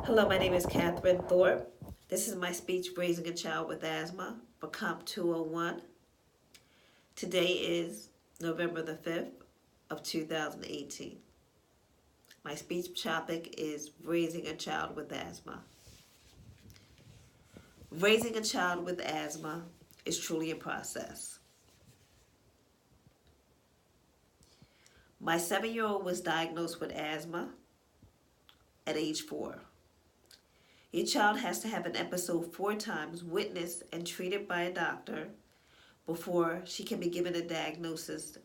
Hello, my name is Catherine Thorpe. This is my speech, Raising a Child with Asthma, for Comp 201. Today is November the 5th of 2018. My speech topic is Raising a Child with Asthma. Raising a child with asthma is truly a process. My 7-year-old was diagnosed with asthma at age 4. Your child has to have an episode 4 times witnessed and treated by a doctor before she can be given a diagnosis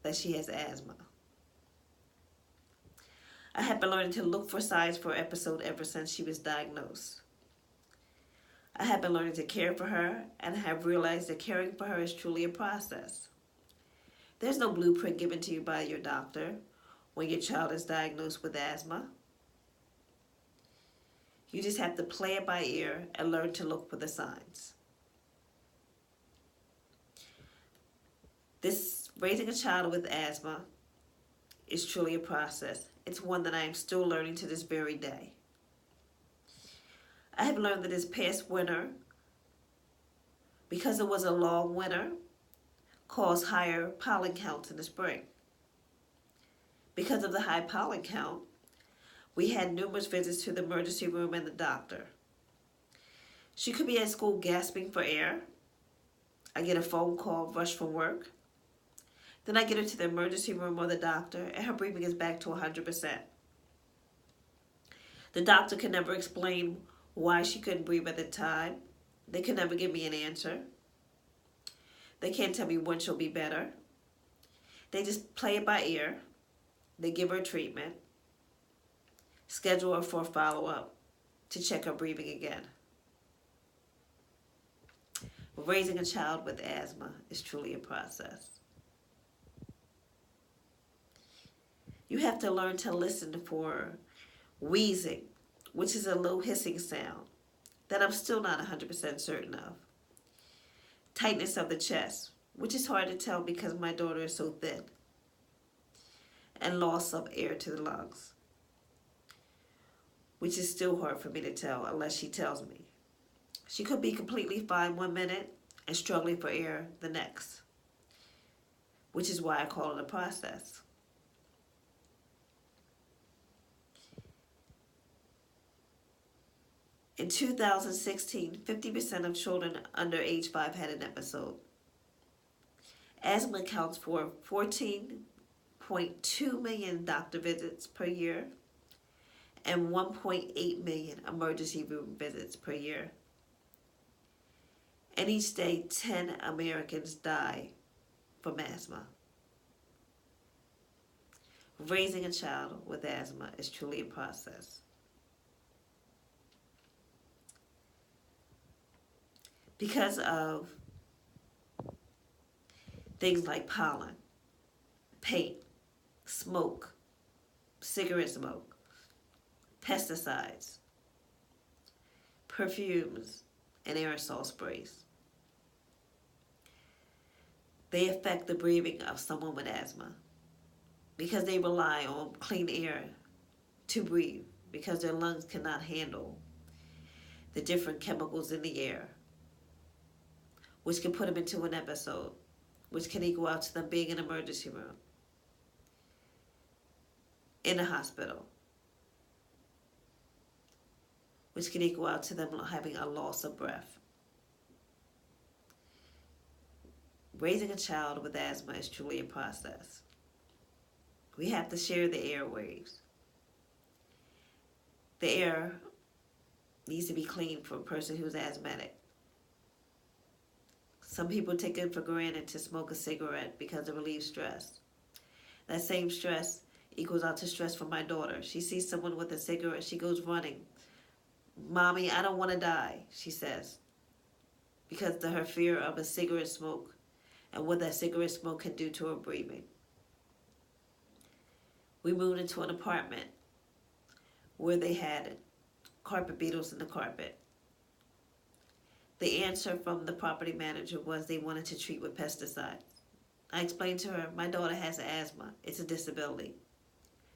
that she has asthma. I have been learning to look for signs for her episode ever since she was diagnosed. I have been learning to care for her and have realized that caring for her is truly a process. There's no blueprint given to you by your doctor when your child is diagnosed with asthma. You just have to play it by ear and learn to look for the signs. This raising a child with asthma is truly a process. It's one that I am still learning to this very day. I have learned that this past winter, because it was a long winter, caused higher pollen counts in the spring. Because of the high pollen count, we had numerous visits to the emergency room and the doctor. She could be at school gasping for air. I get a phone call, rush from work. Then I get her to the emergency room or the doctor, and her breathing is back to 100%. The doctor could never explain why she couldn't breathe at the time. They could never give me an answer. They can't tell me when she'll be better. They just play it by ear. They give her treatment, schedule her for a follow-up to check her breathing again. Raising a child with asthma is truly a process. You have to learn to listen for wheezing, which is a low hissing sound that I'm still not 100% certain of. Tightness of the chest, which is hard to tell because my daughter is so thin. And loss of air to the lungs, which is still hard for me to tell unless she tells me. She could be completely fine 1 minute and struggling for air the next, which is why I call it a process. In 2016, 50% of children under age 5 had an episode. Asthma accounts for 14.2 million doctor visits per year and 1.8 million emergency room visits per year. And each day, 10 Americans die from asthma. Raising a child with asthma is truly a process. Because of things like pollen, paint, smoke, cigarette smoke, pesticides, perfumes, and aerosol sprays. They affect the breathing of someone with asthma because they rely on clean air to breathe because their lungs cannot handle the different chemicals in the air, which can put them into an episode, which can equal out to them being in an emergency room, in a hospital, which can equal out to them having a loss of breath. Raising a child with asthma is truly a process. We have to share the airwaves. The air needs to be clean for a person who's asthmatic. Some people take it for granted to smoke a cigarette because it relieves stress. That same stress equals out to stress for my daughter. She sees someone with a cigarette, she goes running. "Mommy, I don't want to die," she says, because of her fear of a cigarette smoke and what that cigarette smoke can do to her breathing. We moved into an apartment where they had carpet beetles in the carpet. The answer from the property manager was they wanted to treat with pesticides. I explained to her, my daughter has asthma. It's a disability.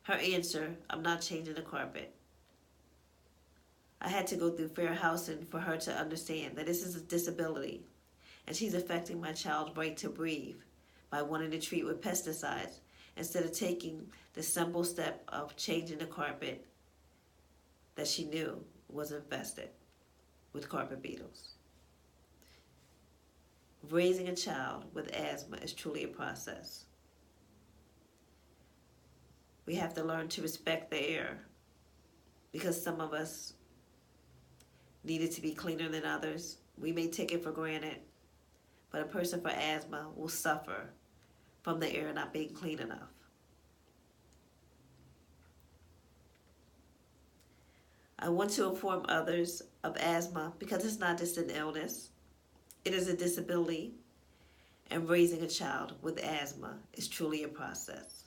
Her answer, I'm not changing the carpet. I had to go through fair housing for her to understand that this is a disability and she's affecting my child's right to breathe by wanting to treat with pesticides instead of taking the simple step of changing the carpet that she knew was infested with carpet beetles. Raising a child with asthma is truly a process. We have to learn to respect the air because some of us need it to be cleaner than others. We may take it for granted, but a person for asthma will suffer from the air not being clean enough. I want to inform others of asthma because it's not just an illness, it is a disability, and raising a child with asthma is truly a process.